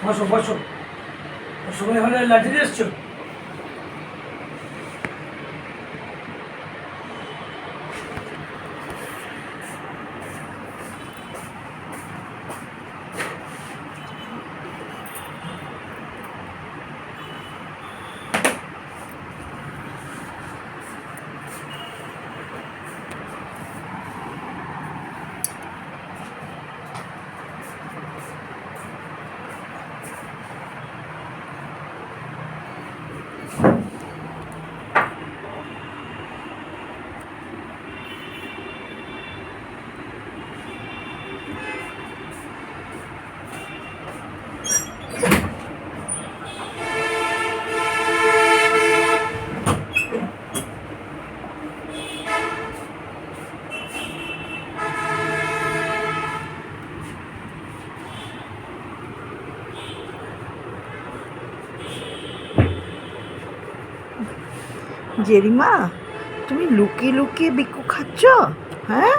বসো বসো, সময় হলে লাঠি দিয়ে এসছো? জেরিমা, তুমি লুকিয়ে লুকিয়ে বিকু খাচ্ছ? হ্যাঁ,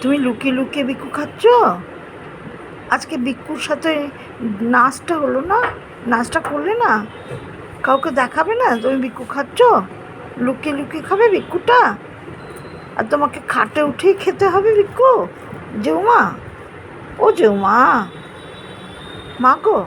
তুমি লুকিয়ে লুকিয়ে বিকু খাচ্ছ? আজকে বিকুর সাথে নাচটা হলো না? নাচটা করলে না? কাউকে দেখাবে না তুমি বিকু খাচ্ছ? লুকিয়ে লুকিয়ে খাবে বিকুটা? আর তোমাকে খাটে উঠেই খেতে হবে বিকু? জেউমা, ও জেউমা, মা গো,